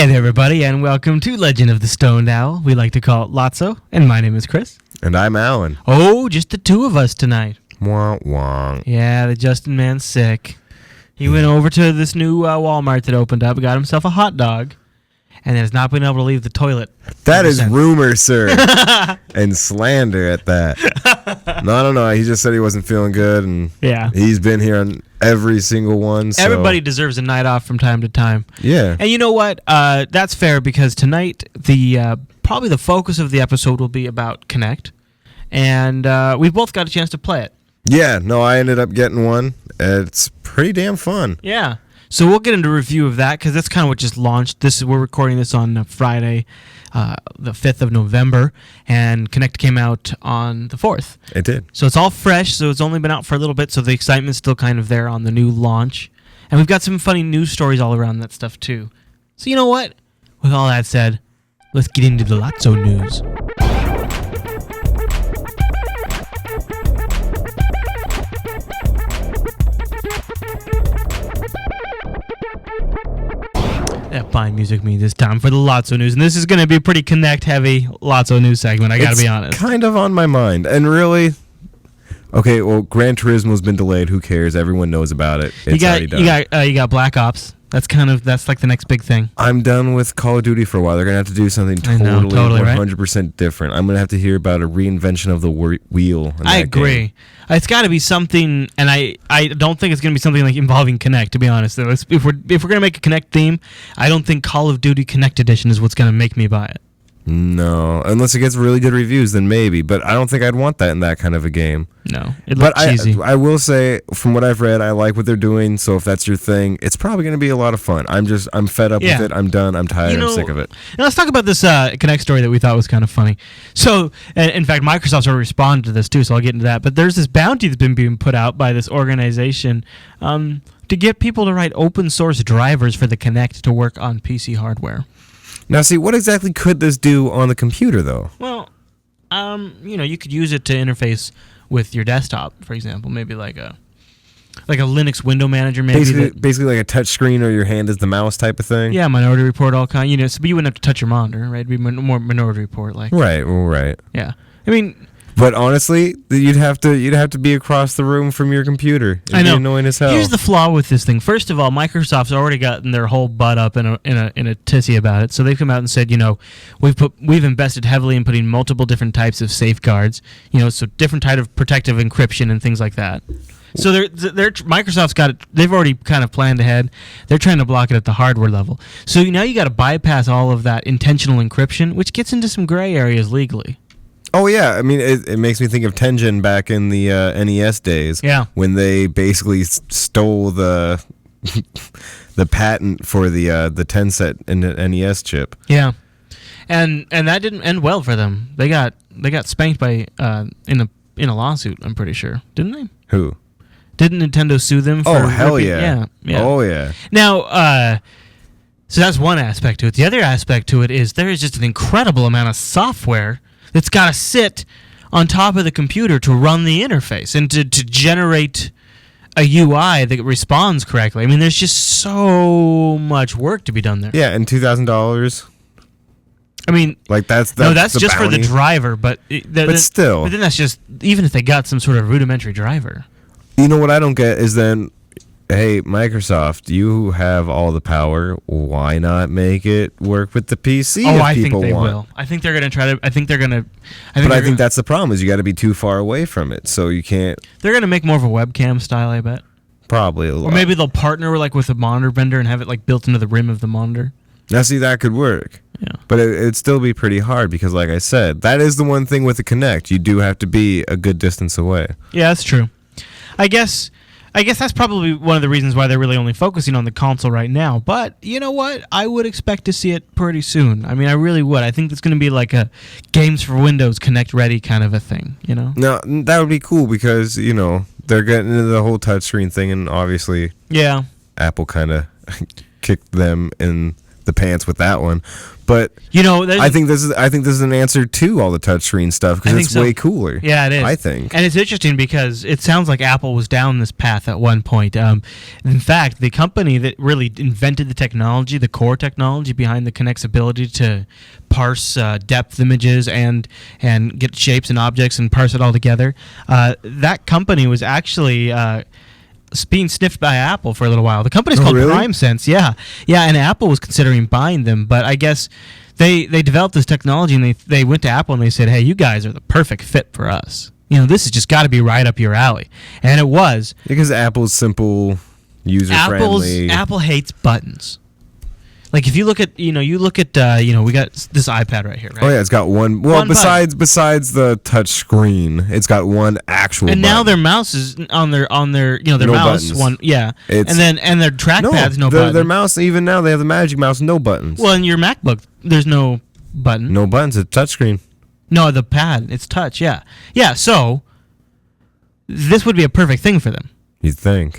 Hey there, everybody, and welcome to Legend of the Stoned Owl. We like to call it LOTSO, and my name is Chris. And I'm Alan. Oh, just the two of us tonight. Wah, wah. Yeah, the Justin man's sick. He went over to this new Walmart that opened up, got himself a hot dog, and has not been able to leave the toilet. That is rumor, sir. And slander at that. No, I don't know. He just said he wasn't feeling good, and he's been here on every single one. So. Everybody deserves a night off from time to time. Yeah. And you know what? That's fair, because tonight, probably the focus of the episode will be about Kinect, and we've both got a chance to play it. Yeah, no, I ended up getting one. It's pretty damn fun. Yeah. So we'll get into a review of that, because that's kind of what just launched. We're recording this on Friday, the 5th of November, and Kinect came out on the 4th. It did. So it's all fresh, so it's only been out for a little bit, so the excitement's still kind of there on the new launch. And we've got some funny news stories all around that stuff, too. So you know what? With all that said, let's get into the LOTSO news. That fine music means it's time for the LOTSO news, and this is going to be a pretty Kinect-heavy LOTSO news segment, I got to be honest. It's kind of on my mind, and really... Okay, well, Gran Turismo's been delayed. Who cares? Everyone knows about it. It's already done. You got Black Ops. That's like the next big thing. I'm done with Call of Duty for a while. They're going to have to do something totally 100% different. I'm going to have to hear about a reinvention of the wheel. I agree. Game. It's got to be something, and I don't think it's going to be something like involving Kinect, to be honest. If we're going to make a Kinect theme, I don't think Call of Duty Kinect Edition is what's going to make me buy it. No, unless it gets really good reviews, then maybe. But I don't think I'd want that in that kind of a game. No, it looks cheesy. I will say, from what I've read, I like what they're doing. So if that's your thing, it's probably going to be a lot of fun. I'm fed up with it. I'm done. I'm tired. I'm sick of it. Now let's talk about this Kinect story that we thought was kind of funny. So, in fact, Microsoft's already responded to this too, so I'll get into that. But there's this bounty that's been being put out by this organization to get people to write open source drivers for the Kinect to work on PC hardware. Now, see, what exactly could this do on the computer, though? Well, you could use it to interface with your desktop, for example. Maybe like a Linux window manager, maybe. Basically like a touch screen, or your hand is the mouse type of thing? Yeah, Minority Report, all kind. But you wouldn't have to touch your monitor, right? It'd be more Minority Report like. Right. Yeah. I mean... But honestly, you'd have to be across the room from your computer. It'd I know. Be annoying as hell. Here's the flaw with this thing. First of all, Microsoft's already gotten their whole butt up in a tissy about it. So they've come out and said, we've invested heavily in putting multiple different types of safeguards. So different type of protective encryption and things like that. So Microsoft's got it. They've already kind of planned ahead. They're trying to block it at the hardware level. So now you got to bypass all of that intentional encryption, which gets into some gray areas legally. Oh, yeah. I mean, it makes me think of Tengen back in the NES days. Yeah. When they basically stole the patent for the Tenset and the NES chip. Yeah. And that didn't end well for them. They got spanked by in a lawsuit, I'm pretty sure. Didn't they? Who? Didn't Nintendo sue them for Oh, hell yeah. Oh, yeah. Now, so that's one aspect to it. The other aspect to it is there is just an incredible amount of software that's got to sit on top of the computer to run the interface and to generate a UI that responds correctly. I mean, there's just so much work to be done there. Yeah, and $2,000. I mean, like that's just for the driver, but still. But then that's just even if they got some sort of rudimentary driver. You know what I don't get is then, hey, Microsoft, you have all the power. Why not make it work with the PC? I think they will. I think they're going to try to. I think that's the problem is you got to be too far away from it, so you can't. They're going to make more of a webcam style, I bet. Probably a lot. Or maybe they'll partner with a monitor vendor and have it built into the rim of the monitor. Now, see, that could work. Yeah. But it'd still be pretty hard because, like I said, that is the one thing with the Kinect. You do have to be a good distance away. Yeah, that's true. I guess that's probably one of the reasons why they're really only focusing on the console right now. But you know what? I would expect to see it pretty soon. I mean, I really would. I think it's going to be like a Games for Windows Kinect ready kind of a thing, No, that would be cool because, they're getting into the whole touchscreen thing, and obviously Apple kind of kicked them in the pants with that one. But I think this is an answer to all the touchscreen stuff because it's way cooler. Yeah, it is. I think, and it's interesting because it sounds like Apple was down this path at one point. In fact, the company that really invented the technology, the core technology behind the Kinect's ability to parse depth images and get shapes and objects and parse it all together, that company was actually being sniffed by Apple for a little while. The company's called PrimeSense. Yeah, and Apple was considering buying them, but I guess they developed this technology and they went to Apple and they said, "Hey, you guys are the perfect fit for us. This has just got to be right up your alley." And it was because Apple's simple, user friendly. Apple hates buttons. Like if you look at we got this iPad right here, right? Oh yeah, it's got one. Well, besides the touch screen, it's got one actual. And button. now their mouse is on their their no mouse buttons. one, yeah. And their trackpad's no button. Their mouse, even now, they have the Magic Mouse, no buttons. Well, in your MacBook, there's no button. No buttons. It's touch screen. No, the pad, it's touch. Yeah. So this would be a perfect thing for them. You'd think.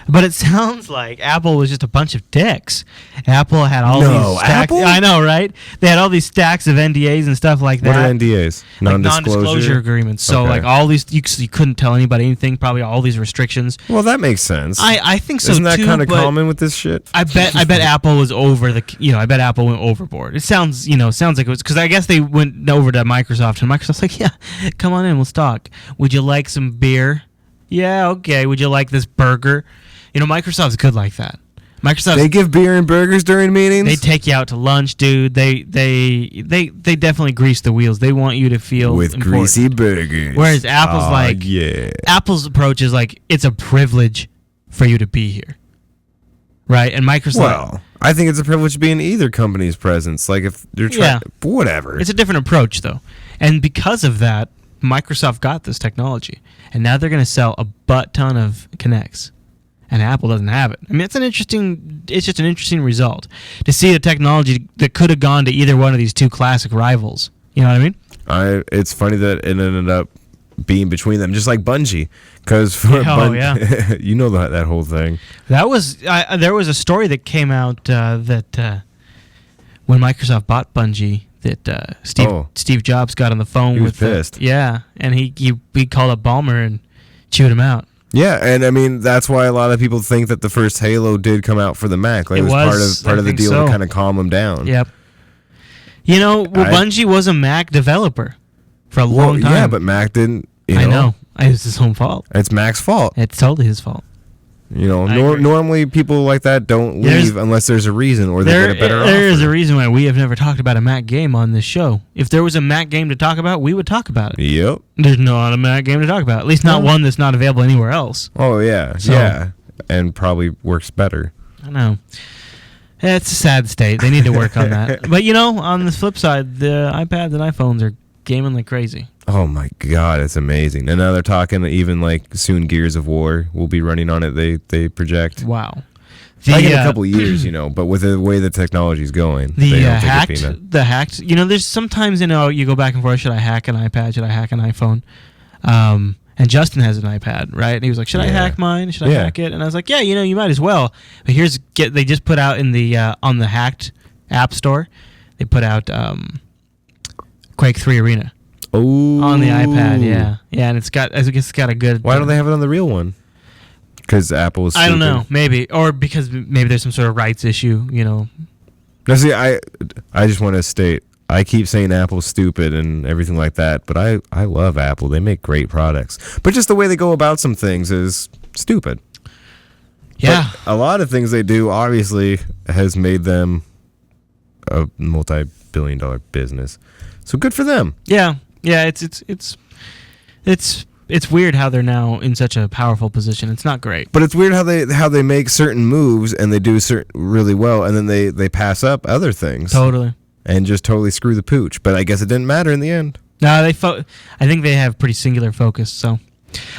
But it sounds like Apple was just a bunch of dicks. Apple had all these stacks. Apple? I know, right? They had all these stacks of NDAs and stuff like that. What are NDAs? Non-disclosure agreements. So like all these, you couldn't tell anybody anything, probably all these restrictions. Well, that makes sense. I think so Isn't that too, kind of common with this shit? I bet Apple was over I bet Apple went overboard. It sounds like it was, because I guess they went over to Microsoft and Microsoft's like, yeah, come on in, we'll talk. Would you like some beer? Yeah, okay. Would you like this burger? Microsoft's good like that. They give beer and burgers during meetings. They take you out to lunch, dude. They definitely grease the wheels. They want you to feel with important. Greasy burgers. Whereas Apple's approach is like, it's a privilege for you to be here, right? And Microsoft. Well, I think it's a privilege to be in either company's presence. Like if they're trying, whatever. It's a different approach though, and because of that, Microsoft got this technology, and now they're going to sell a butt ton of Kinects, and Apple doesn't have it. I mean, it's just an interesting result to see a technology that could have gone to either one of these two classic rivals. You know what I mean? It's funny that it ended up being between them, just like Bungie, because you know that whole thing. That was there was a story that came out that when Microsoft bought Bungie, that Steve Jobs got on the phone with. He was pissed. And he called up Ballmer and chewed him out. Yeah, and I mean that's why a lot of people think that the first Halo did come out for the Mac. Like, it was part of the deal to kind of calm them down. Yep. Bungie was a Mac developer for a long time. Yeah, but Mac didn't. I know. It was his own fault. It's Mac's fault. It's totally his fault. Normally people like that don't leave unless there's a reason or they get a better offer. There is a reason why we have never talked about a Mac game on this show. If there was a Mac game to talk about, we would talk about it. Yep. There's not a Mac game to talk about. At least not one that's not available anywhere else. Oh, yeah. Yeah. And probably works better. I know. It's a sad state. They need to work on that. But, on the flip side, the iPads and iPhones are gaming like crazy. Oh my God, it's amazing. And now they're talking even like soon Gears of War will be running on it, they project. Wow. In a couple of years, but with the way the technology's going. The hacked, there's sometimes, you go back and forth, should I hack an iPad, should I hack an iPhone? And Justin has an iPad, right? And he was like, should I hack mine? Should I hack it? And I was like, yeah, you might as well. But they just put out in the on the hacked app store, they put out Quake 3 Arena. Oh, on the iPad, yeah, and it's got a good. Why don't they have it on the real one? Because Apple is stupid. I don't know, maybe, or because maybe there's some sort of rights issue, No, see, I just want to state, I keep saying Apple's stupid and everything like that, but I love Apple. They make great products, but just the way they go about some things is stupid. Yeah, but a lot of things they do obviously has made them a multi-billion-dollar business. So good for them. Yeah. Yeah, it's weird how they're now in such a powerful position. It's not great. But it's weird how they make certain moves and they do really well, and then they pass up other things. Totally. And just totally screw the pooch. But I guess it didn't matter in the end. No, I think they have pretty singular focus. So,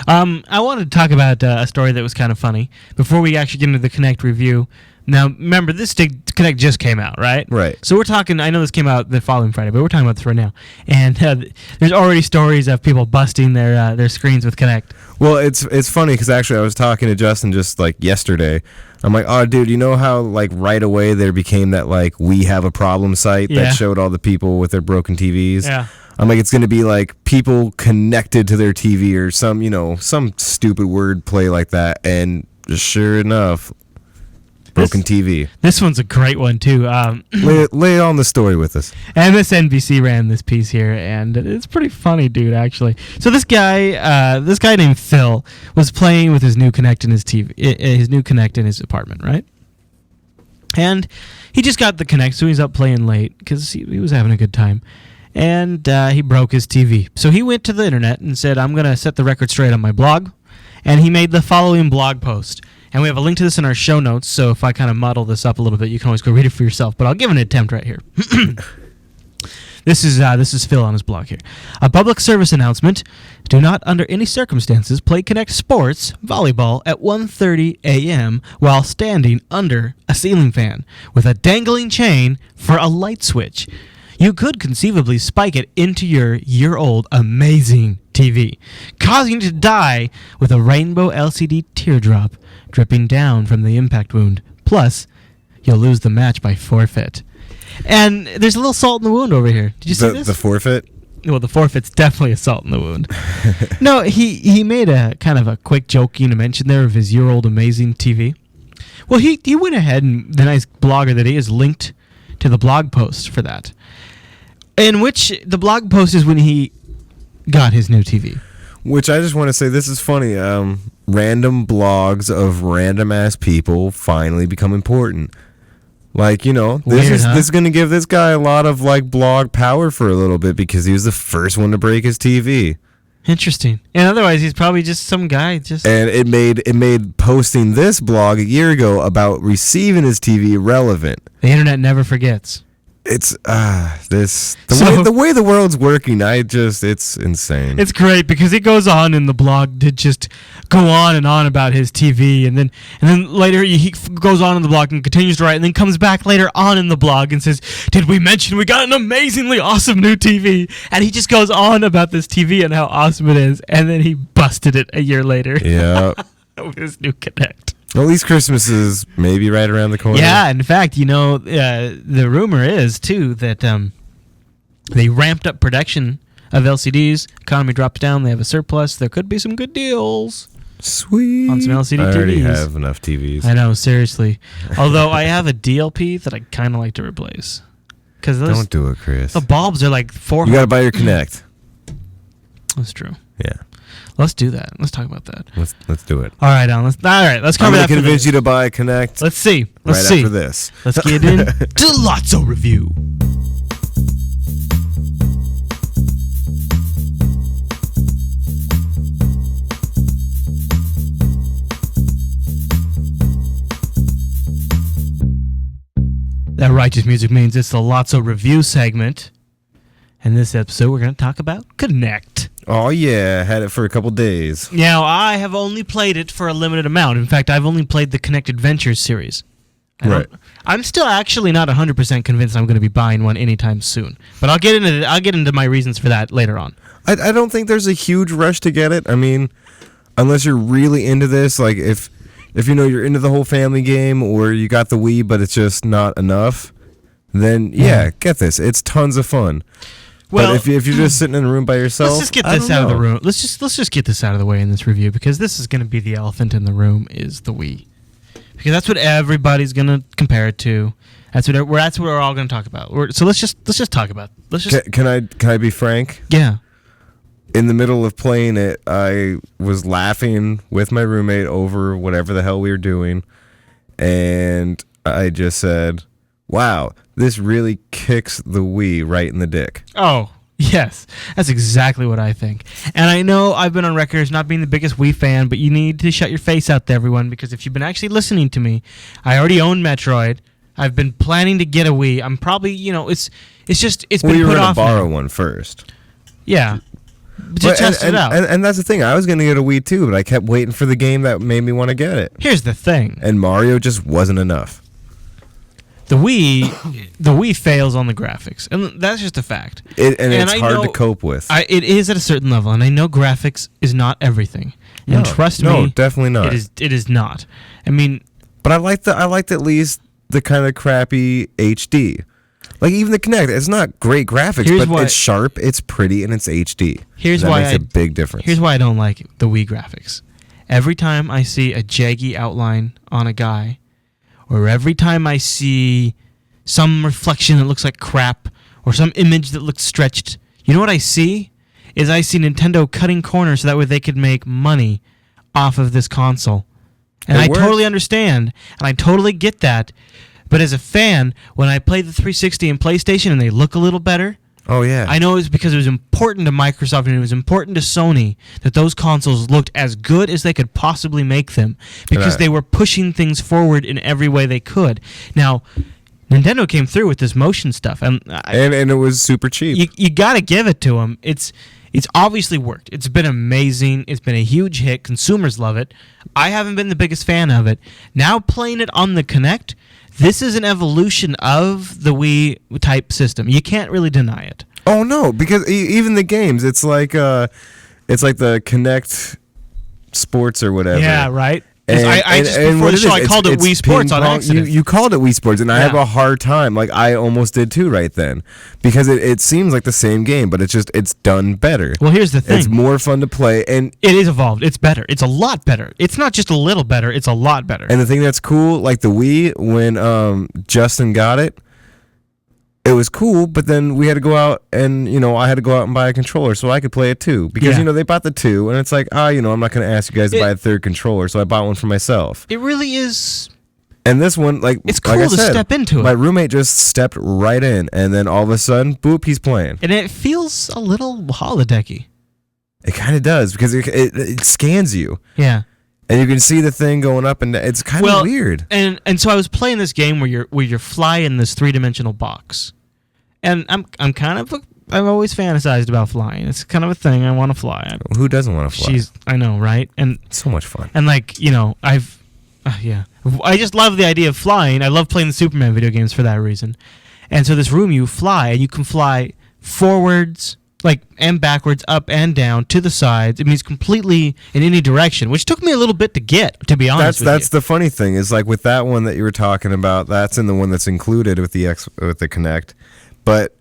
I wanted to talk about a story that was kind of funny before we actually get into the Kinect review. Now, remember, this Kinect just came out, right? Right. So we're talking, I know this came out the following Friday, but we're talking about this right now. And there's already stories of people busting their screens with Kinect. Well, it's funny because actually I was talking to Justin just like yesterday. I'm like, oh, dude, you know how like right away there became that like we have a problem site that showed all the people with their broken TVs? Yeah. I'm like, it's going to be like people connected to their TV or some stupid word play like that. And sure enough, broken TV. This one's a great one, too. Lay on the story with us. MSNBC ran this piece here, and it's pretty funny, dude, actually. So this guy named Phil was playing with his new Kinect in his apartment, right? And he just got the Kinect, so he's up playing late because he was having a good time. And he broke his TV. So he went to the internet and said, I'm going to set the record straight on my blog. And he made the following blog post. And we have a link to this in our show notes, so if I kind of muddle this up a little bit, you can always go read it for yourself. But I'll give an attempt right here. This is Phil on his blog here. A public service announcement. Do not, under any circumstances, play Kinect Sports volleyball at 1:30 a.m. while standing under a ceiling fan with a dangling chain for a light switch. You could conceivably spike it into your year-old amazing TV, causing you to die with a rainbow LCD teardrop dripping down from the impact wound. Plus, you'll lose the match by forfeit. And there's a little salt in the wound over here. Did you see this? The forfeit? Well, the forfeit's definitely a salt in the wound. No, he made a kind of a quick joking mention there of his year-old amazing TV. Well, he went ahead and the nice blogger that he is linked to the blog post for that. In which the blog post is when he got his new TV. Which I just want to say, this is funny. Random blogs of random ass people finally become important. Like, this is going to give this guy a lot of like blog power for a little bit because he was the first one to break his TV. Interesting. And otherwise, he's probably just some guy. And it made posting this blog a year ago about receiving his TV relevant. The internet never forgets. It's the way the world's working. It's insane. It's great because he goes on in the blog to just go on and on about his TV, and then later he goes on in the blog and continues to write, and then comes back later on in the blog and says, "Did we mention we got an amazingly awesome new TV?" And he just goes on about this TV and how awesome it is, and then he busted it a year later. Yeah, with his new Kinect. Well, at least Christmas is maybe right around the corner. Yeah, in fact, the rumor is, too, that they ramped up production of LCDs. Economy drops down. They have a surplus. There could be some good deals. Sweet. On some LCD TVs. I already have enough TVs. I know, seriously. Although I have a DLP that I kind of like to replace. Don't do it, Chris. The bulbs are like $400. You got to buy your Kinect. That's true. Yeah. Let's do that. Let's talk about that. Let's do it. All right, Alan. Let's cover that. I'm gonna convince you to buy a Kinect. Let's see. After this. Let's get into LOTSO review. That righteous music means it's the LOTSO review segment. In this episode, we're going to talk about Kinect. Oh, yeah. Had it for a couple days. Now, I have only played it for a limited amount. In fact, I've only played the Kinect Adventures series. Right. I'm still actually not 100% convinced I'm going to be buying one anytime soon. But I'll get into my reasons for that later on. I don't think there's a huge rush to get it. I mean, unless you're really into this, like if you're into the whole family game or you got the Wii but it's just not enough, then yeah, get this. It's tons of fun. Well, but if you're just sitting in a room by yourself, let's just get this out of the room. Let's just get this out of the way in this review because this is going to be the elephant in the room is the Wii, because that's what everybody's going to compare it to. That's what we're all going to talk about. So let's just talk about. Can I be frank? Yeah. In the middle of playing it, I was laughing with my roommate over whatever the hell we were doing, and I just said, "Wow, this really kicks the Wii right in the dick." Oh, yes. That's exactly what I think. And I know I've been on record as not being the biggest Wii fan, but you need to shut your face out to everyone, because if you've been actually listening to me, I already own Metroid. I've been planning to get a Wii. I'm probably, it's been put off. Well, you were going to borrow one first. Yeah. Just test it out. And that's the thing. I was going to get a Wii, too, but I kept waiting for the game that made me want to get it. Here's the thing. And Mario just wasn't enough. the Wii fails on the graphics, and that's just a fact. It's hard to cope with. It is at a certain level, and I know graphics is not everything. And trust me, no, definitely not. It is not. I mean, but I liked at least the kind of crappy HD. Like even the Kinect, it's not great graphics, but it's sharp, it's pretty, and it's HD. That makes a big difference. Here's why I don't like the Wii graphics. Every time I see a jaggy outline on a guy, or every time I see some reflection that looks like crap, or some image that looks stretched, you know what I see? I see Nintendo cutting corners so that way they could make money off of this console. And I totally understand, and I totally get that. But as a fan, when I play the 360 and PlayStation and they look a little better, oh yeah, I know it's because it was important to Microsoft and it was important to Sony that those consoles looked as good as they could possibly make them because they were pushing things forward in every way they could. Now, Nintendo came through with this motion stuff, and it was super cheap. You got to give it to them. It's obviously worked. It's been amazing. It's been a huge hit. Consumers love it. I haven't been the biggest fan of it. Now playing it on the Kinect, this is an evolution of the Wii type system. You can't really deny it. Oh no, because even the games, it's like the Kinect Sports or whatever. Yeah, right. Before the show, I called it Wii Sports on accident. You called it Wii Sports, and I have a hard time. Like I almost did too right then, because it seems like the same game, but it's done better. Well, here's the thing: it's more fun to play, and it is evolved. It's better. It's a lot better. It's not just a little better. It's a lot better. And the thing that's cool, like the Wii, when Justin got it. It was cool, but then we had to go out and, I had to go out and buy a controller so I could play it too. Because, they bought the 2, and it's like, I'm not going to ask you guys to buy a third controller, so I bought one for myself. It really is. And this one, it's cool like I to said, step into it. My roommate just stepped right in, and then all of a sudden, boop, he's playing. And it feels a little holodecky. It kind of does, because it scans you. Yeah. And you can see the thing going up, and it's kind of weird. And so I was playing this game where you're flying in this 3-dimensional box, and I've always fantasized about flying. It's kind of a thing. I want to fly. Who doesn't want to fly? I know, right? And it's so much fun. And I just love the idea of flying. I love playing the Superman video games for that reason. And so this room, you fly, and you can fly forwards. And backwards, up and down, to the sides. It means completely in any direction, which took me a little bit to get, to be honest with you. That's the funny thing, is like with that one that you were talking about, that's in the one that's included with the Kinect. But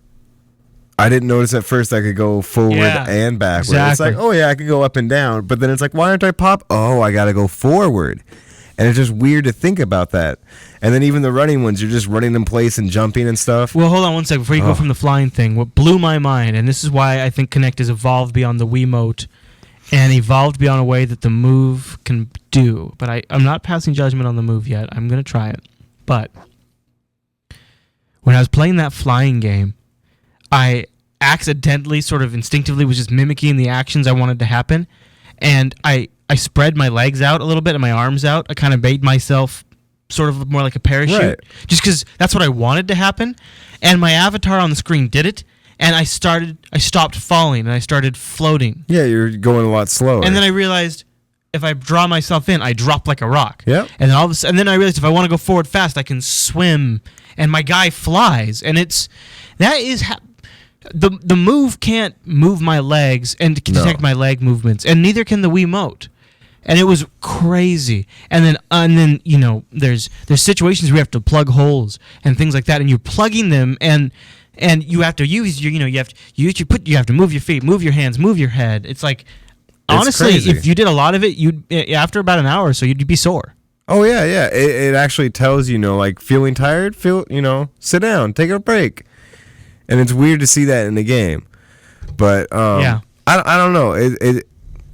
I didn't notice at first I could go forward and backward. Exactly. It's like, oh yeah, I could go up and down. But then it's like, why aren't I pop? Oh, I got to go forward. And it's just weird to think about that. And then even the running ones, you're just running in place and jumping and stuff. Well, hold on one second before you go from the flying thing. What blew my mind, and this is why I think Kinect has evolved beyond the Wiimote and evolved beyond a way that the Move can do. But I'm not passing judgment on the Move yet. I'm going to try it. But when I was playing that flying game, I accidentally, sort of instinctively, was just mimicking the actions I wanted to happen. And I spread my legs out a little bit and my arms out. I kind of made myself sort of more like a parachute. Right. Just because that's what I wanted to happen. And my avatar on the screen did it. And I stopped falling and I started floating. Yeah, you're going a lot slower. And then I realized if I draw myself in, I drop like a rock. Yep. And then and then I realized if I want to go forward fast, I can swim. And my guy flies. And the Move can't move my legs and detect my leg movements. And neither can the Wiimote. And it was crazy. And then there's situations where you have to plug holes and things like that, and you're plugging them, and you have to use you have to move your feet, move your hands, move your head. It's like, honestly, crazy. if you did a lot of it, after about an hour or so, you'd be sore. Oh yeah. It actually tells like feeling tired, sit down, take a break, and it's weird to see that in the game. But I don't know.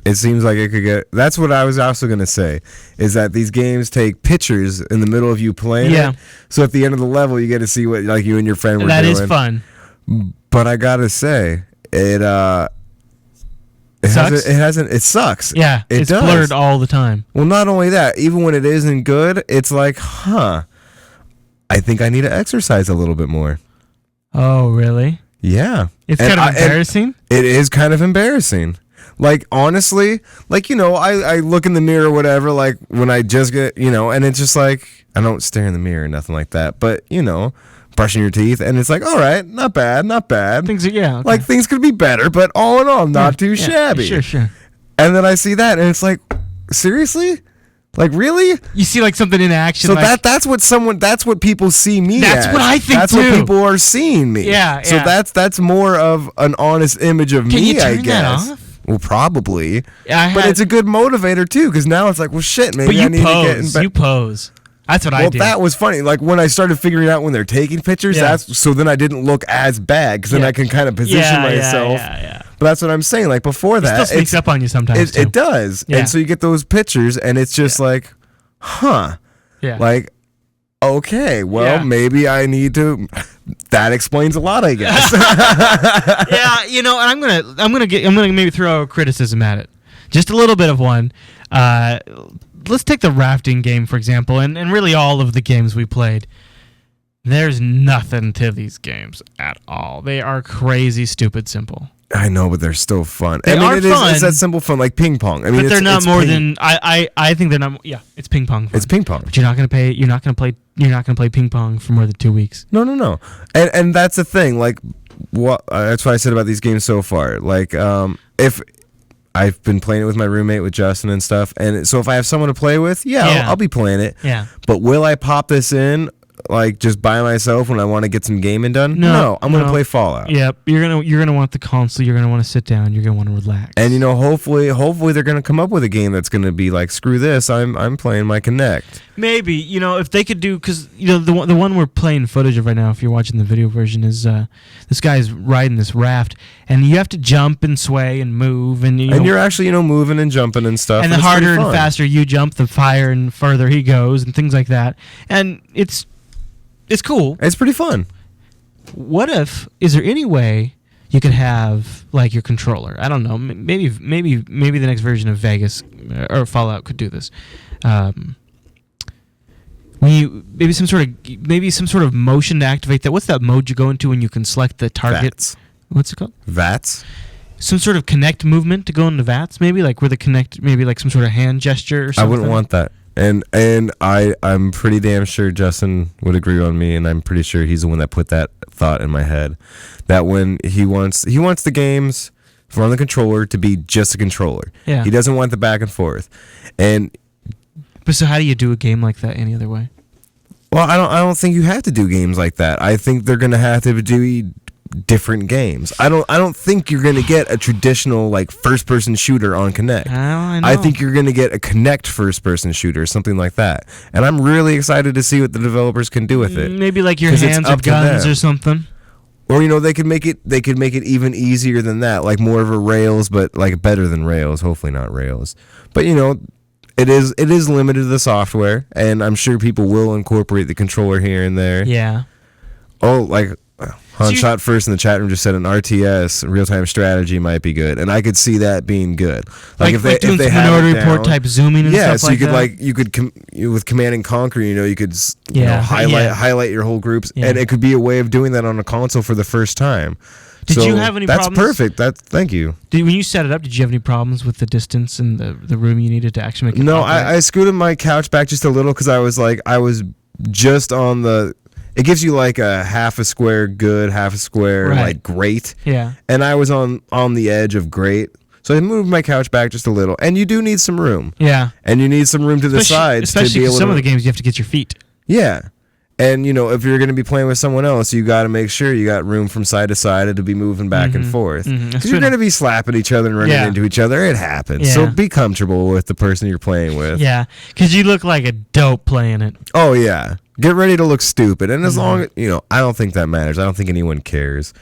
It seems like it could get. That's what I was also going to say, is that these games take pictures in the middle of you playing it. So at the end of the level, you get to see what you and your friend were doing. That is fun. But I got to say, it sucks. Yeah, it's does. blurred all the time. Well, not only that, even when it isn't good, it's like, I think I need to exercise a little bit more. Oh, really? Yeah. It's kind of embarrassing? It is kind of embarrassing. Like, honestly, like, I look in the mirror or whatever, like, when I just get, and it's just like, I don't stare in the mirror or nothing like that. But, brushing your teeth, and it's like, all right, not bad, not bad. Things are, yeah. Okay. Like, things could be better, but all in all, not too shabby. Sure. And then I see that, and it's like, seriously? Like, really? You see, like, something in action. So like, that's what people see me That's as. what I think, That's too. what people are seeing me. Yeah, So yeah. that's more of an honest image of Can me, you turn I guess. that off? Well, probably. Yeah, but it's a good motivator, too, because now it's like, well, shit, maybe But you I need to get in pose. bed. You pose. That's what I Well, do. that was funny. Like, when I started figuring out when they're taking pictures, Yeah. so then I didn't look as bad, because then I can kind of position myself. Yeah. But that's what I'm saying. Like, before It that, still sneaks up on you sometimes, too. it does. Yeah. And so you get those pictures, and it's just like, huh. Yeah. Like, okay, well, Yeah. maybe I need to. That explains a lot, I guess. Yeah, and I'm gonna maybe throw a criticism at it, just a little bit of one. Let's take the rafting game for example, and really all of the games we played. There's nothing to these games at all. They are crazy, stupid, simple. I know, but they're still fun. They are fun. It's that simple fun, like ping pong. I mean, But they're not it's more ping. than I think they're not. Yeah, it's ping pong. Fun. It's ping pong. But you're not gonna play ping pong for more than 2 weeks. No. And that's the thing. Like, that's what I said about these games so far. Like, if I've been playing it with my roommate, with Justin and stuff, and so if I have someone to play with, I'll be playing it. Yeah. But will I pop this in, like, just by myself when I want to get some gaming done? No, I'm gonna play Fallout. Yep, you're gonna want the console. You're gonna want to sit down. You're gonna want to relax. And hopefully they're gonna come up with a game that's gonna be like, screw this, I'm playing my Kinect. Maybe if they could do, because the one we're playing footage of right now, if you're watching the video version, is this guy's riding this raft, and you have to jump and sway and move, and you're actually moving and jumping and stuff. And the harder and faster you jump, the higher and further he goes, and things like that. And it's cool. It's pretty fun. What if? Is there any way you could have like your controller? I don't know. Maybe the next version of Vegas or Fallout could do this. Maybe some sort of motion to activate that. What's that mode you go into when you can select the target? VATS. What's it called? VATS. Some sort of Kinect movement to go into VATS, maybe like where the Kinect, maybe like some sort of hand gesture or something. I wouldn't want that. And I'm pretty damn sure Justin would agree on me, and I'm pretty sure he's the one that put that thought in my head. That when he wants the games from the controller to be just a controller. Yeah. He doesn't want the back and forth. But so how do you do a game like that any other way? Well, I don't think you have to do games like that. I think they're gonna have to do different games. I don't think you're gonna get a traditional like first person shooter on Kinect. I know. I think you're gonna get a Kinect first person shooter, something like that. And I'm really excited to see what the developers can do with it. Maybe like your 'Cause it's hands up or to guns them. or something. Or they could make it even easier than that, like more of a Rails, but like better than Rails. Hopefully not Rails, but it is limited to the software, and I'm sure people will incorporate the controller here and there. Yeah. Oh, like Shot First in the chat room just said an RTS, real-time strategy, might be good, and I could see that being good. Like if doing they some have Minority it Report down, type zooming and stuff so like that. you could with Command and Conquer, you could Yeah, highlight your whole groups, Yeah. and it could be a way of doing that on a console for the first time. Did you have any that's problems? perfect. Thank you. When you set it up, did you have any problems with the distance and the room you needed to actually make it No, operate? I scooted my couch back just a little because I was just on the. It gives you like a half a square good, half a square Right. like great. Yeah. And I was on the edge of great. So I moved my couch back just a little. And you do need some room. Yeah. And you need some room to the sides Especially to be able some to. of the games you have to get your feet. Yeah. And if you're going to be playing with someone else, you got to make sure you got room from side to side to be moving back and forth. Because you're going to be slapping each other and running into each other. It happens. Yeah. So be comfortable with the person you're playing with. Yeah. Because you look like a dope playing it. Oh yeah, get ready to look stupid, and as long as I don't think that matters. I don't think anyone cares.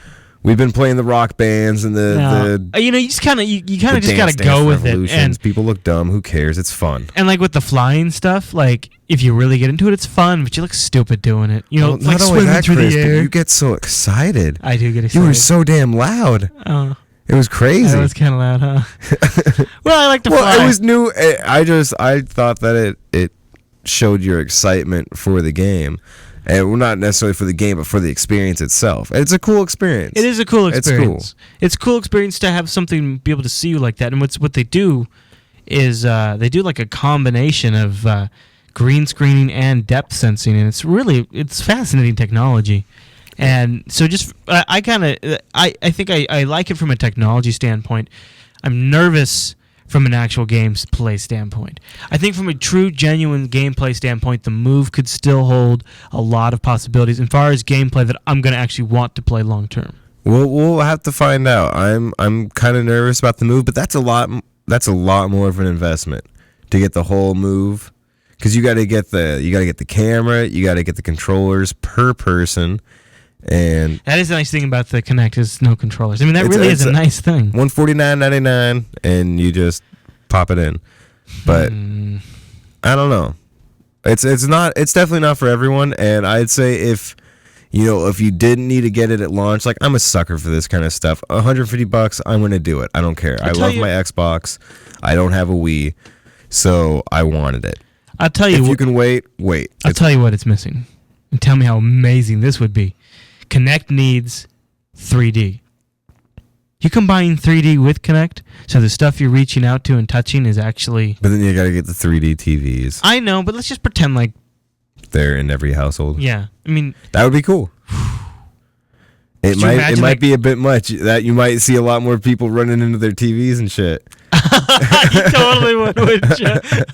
We've been playing the rock bands and you just kind of just gotta Dance go with it. Revolutions. And People look dumb. Who cares? It's fun. like with the flying stuff, like if you really get into it, it's fun, but you look stupid doing it. Well, It's like not only swimming that, through Chris, the but air. you get so excited. I do get excited. You were so damn loud. Oh, It was crazy. that was kind of loud, huh? Well, I like to fly. Well, it was new. I thought that it showed your excitement for the game. And we're not necessarily for the game, but for the experience itself. And it's a cool experience. It is a cool experience. It's cool. It's a cool experience to have something be able to see you like that. And what they do is they do like a combination of green screening and depth sensing, and it's fascinating technology. And so I think I like it from a technology standpoint. I'm nervous from an actual gameplay standpoint. I think from a true, genuine gameplay standpoint, the Move could still hold a lot of possibilities as far as gameplay that I'm going to actually want to play long term. We'll have to find out. I'm kind of nervous about the Move, but that's a lot more of an investment to get the whole Move, because you got to get the camera, you got to get the controllers per person. And that is the nice thing about the Kinect is no controllers. I mean, that really is a nice thing. $149.99, and you just pop it in. But I don't know. It's definitely not for everyone. And I'd say if you didn't need to get it at launch, like, I'm a sucker for this kind of stuff. $150, I'm gonna do it. I don't care. I love my Xbox. I don't have a Wii, so I wanted it. I'll tell you if you can wait. I'll tell you what it's missing, and tell me how amazing this would be. Kinect needs 3D. You combine 3D with Kinect, so the stuff you're reaching out to and touching is actually... But then you got to get the 3D TVs. I know, but let's just pretend like... they're in every household. Yeah, I mean... that would be cool. It might be a bit much. That you might see a lot more people running into their TVs and shit. You totally would, wouldn't you?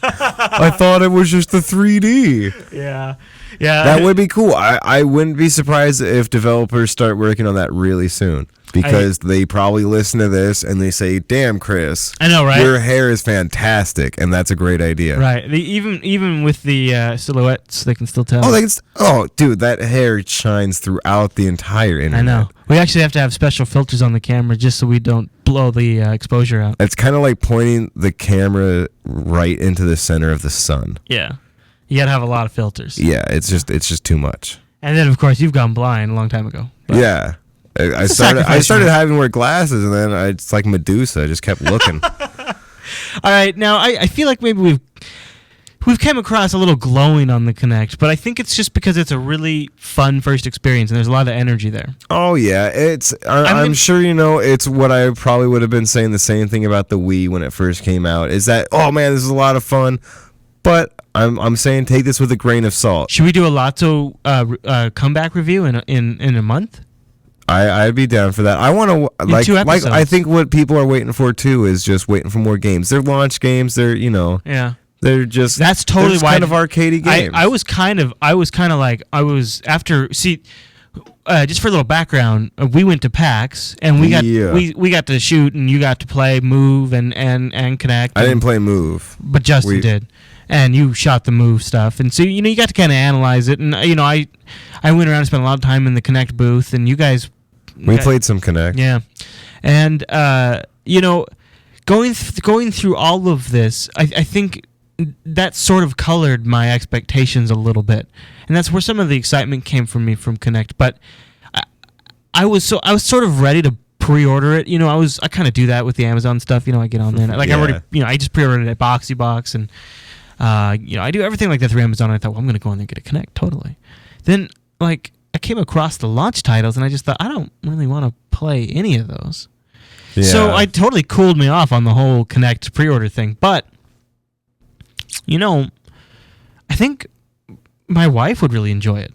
I thought it was just the 3D. Yeah. That would be cool. I wouldn't be surprised if developers start working on that really soon, because they probably listen to this and they say, "Damn, Chris, I know, right? Your hair is fantastic, and that's a great idea." Right. Even with the silhouettes, they can still tell. Dude, that hair shines throughout the entire internet. I know. We actually have to have special filters on the camera just so we don't blow the exposure out. It's kind of like pointing the camera right into the center of the sun. Yeah. You gotta have a lot of filters. Yeah, it's just too much. And then, of course, you've gone blind a long time ago. Yeah, I started having to wear glasses, and then it's like Medusa. I just kept looking. All right, now I feel like maybe we've come across a little glowing on the Kinect, but I think it's just because it's a really fun first experience, and there's a lot of energy there. Oh yeah, I'm sure it's what I probably would have been saying the same thing about the Wii when it first came out. Is that, oh man, this is a lot of fun, but I'm saying take this with a grain of salt. Should we do a LOTSO comeback review in a month? I'd be down for that. I want to like I think what people are waiting for too is just waiting for more games. They're launch games. They're yeah. They're just that's totally why kind of arcadey games. I was kind of after just for a little background, we went to PAX and we got to shoot and you got to play Move and Kinect. I didn't play Move, but Justin did. And you shot the Move stuff, and so you got to kind of analyze it. And I went around and spent a lot of time in the Kinect booth, and you guys played some Kinect. Yeah, and going through all of this, I think that sort of colored my expectations a little bit, and that's where some of the excitement came from me from Kinect. But I was sort of ready to pre-order it. I kind of do that with the Amazon stuff. I get on there, I already, I just pre-ordered it at Boxy Box and. I do everything like that through Amazon. I thought, well, I'm going to go in there and get a Kinect, totally. Then, I came across the launch titles, and I just thought, I don't really want to play any of those. Yeah. So I totally cooled me off on the whole Kinect pre-order thing. But, I think my wife would really enjoy it.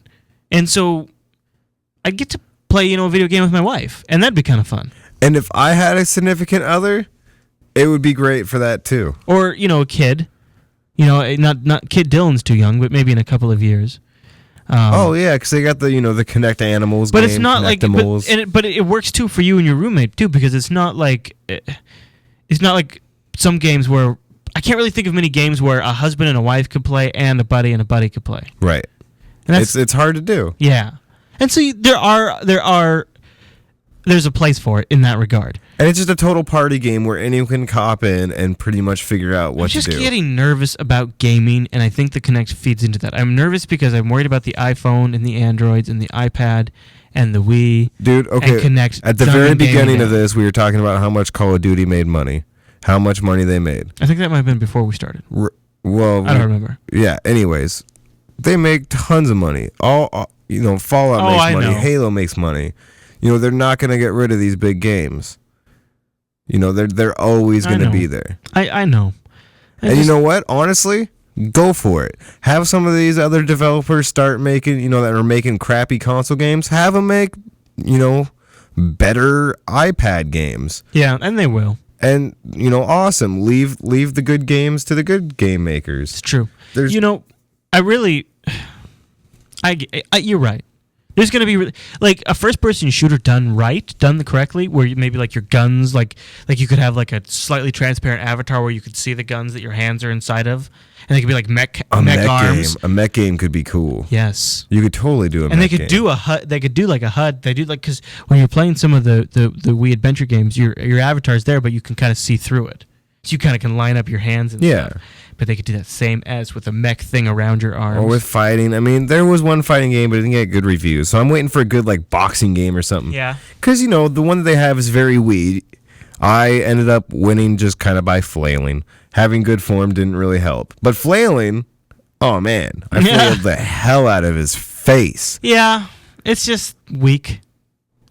And so I'd get to play, a video game with my wife, and that'd be kind of fun. And if I had a significant other, it would be great for that, too. Or, a kid. Not Kid Dylan's too young, but maybe in a couple of years. Because they got the the Kinect Animals. But game, it's not but it works too for you and your roommate too, because it's not like some games where I can't really think of many games where a husband and a wife could play and a buddy could play. Right. And it's hard to do. Yeah, and so there's a place for it in that regard. And it's just a total party game where anyone can cop in and pretty much figure out what to do. I'm just getting nervous about gaming, and I think the Kinect feeds into that. I'm nervous because I'm worried about the iPhone and the Androids and the iPad and the Wii. Dude, okay. And Kinect. At the very beginning of this, we were talking about how much Call of Duty made money. How much money they made. I think that might have been before we started. Well, I don't remember. Yeah, anyways. they make tons of money. Fallout Oh, makes I money. know. Halo makes money. They're not going to get rid of these big games. They're always I going to know. be there. I know. And you know what? Honestly, go for it. Have some of these other developers start making, that are making crappy console games. Have them make, better iPad games. Yeah, and they will. And awesome. Leave the good games to the good game makers. It's true. There's- You're right. There's going to be like a first-person shooter done the correctly, where maybe like your guns, like you could have like a slightly transparent avatar where you could see the guns that your hands are inside of, and they could be like mech arms. A mech game could be cool. Yes. You could totally do a mech game. And they could do a HUD. They could do like a HUD. They do like, because when you're playing some of the Wii Adventure games, your avatar's there, but you can kind of see through it. So you kind of can line up your hands and stuff. But they could do that same as with a mech thing around your arms. Or with fighting. I mean, there was one fighting game, but it didn't get good reviews. So I'm waiting for a good like boxing game or something. Yeah. Because, the one that they have is very Wii. I ended up winning just kind of by flailing. Having good form didn't really help. But flailing, oh man, I flailed the hell out of his face. Yeah. It's just weak.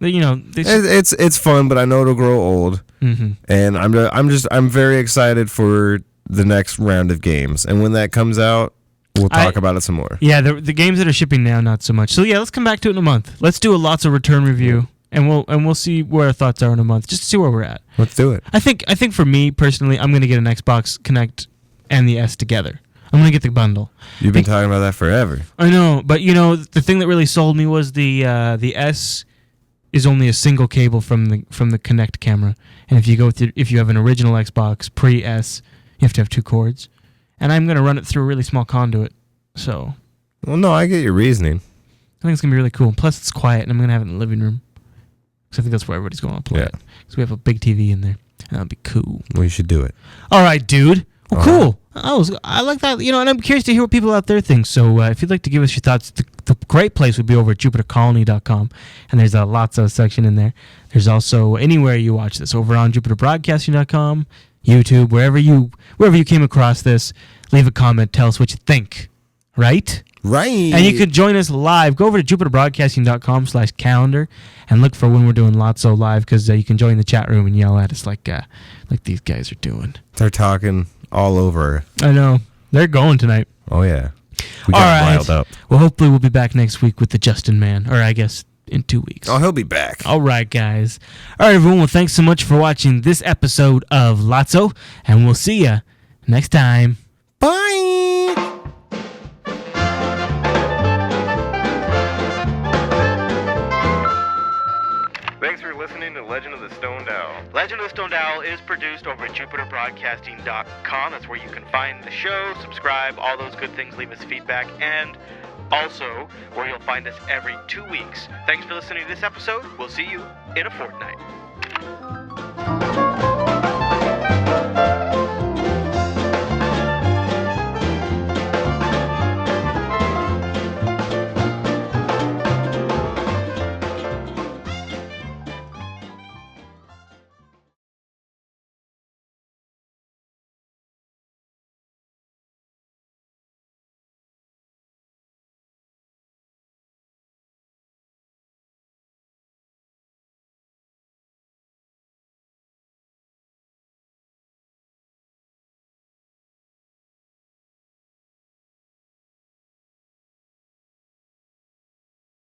It's fun, but I know it'll grow old. Mm-hmm. And I'm very excited for the next round of games. And when that comes out, we'll talk about it some more. Yeah, the games that are shipping now, not so much. So yeah, let's come back to it in a month. Let's do a LOTSO return review, and we'll see where our thoughts are in a month, just to see where we're at. Let's do it. I think for me personally, I'm gonna get an Xbox Kinect and the S together. I'm gonna get the bundle. You've been talking about that forever. I know, but the thing that really sold me was the S is only a single cable from the Kinect camera, and if you have an original Xbox pre-S, you have to have 2 cords, and I'm gonna run it through a really small conduit. So, Well, no, I get your reasoning. I think it's gonna be really cool. Plus, it's quiet, and I'm gonna have it in the living room, because I think that's where everybody's going to play it. Because we have a big TV in there, and that'll be cool. Well, you should do it. All right, dude. Well, All cool. I like that, and I'm curious to hear what people out there think. So if you'd like to give us your thoughts, the great place would be over at jupitercolony.com, and there's a LOTSO section in there. There's also anywhere you watch this, over on jupiterbroadcasting.com, YouTube, wherever you came across this, leave a comment, tell us what you think, right? Right. And you could join us live. Go over to jupiterbroadcasting.com/calendar and look for when we're doing LOTSO live, because you can join the chat room and yell at us like these guys are doing. They're talking all over. I know. They're going tonight. Oh, yeah. We All got right. riled up. Well, hopefully we'll be back next week with the Justin Man, or I guess in 2 weeks. Oh, he'll be back. All right, guys. All right, everyone. Well, thanks so much for watching this episode of LOTSO, and we'll see you next time. Bye. Thanks for listening to Legend of the Stoned Owl. Legend of the Stoned Owl is produced over at jupiterbroadcasting.com. That's where you can find the show, subscribe, all those good things, leave us feedback, and also where you'll find us every 2 weeks. Thanks for listening to this episode. We'll see you in a fortnight.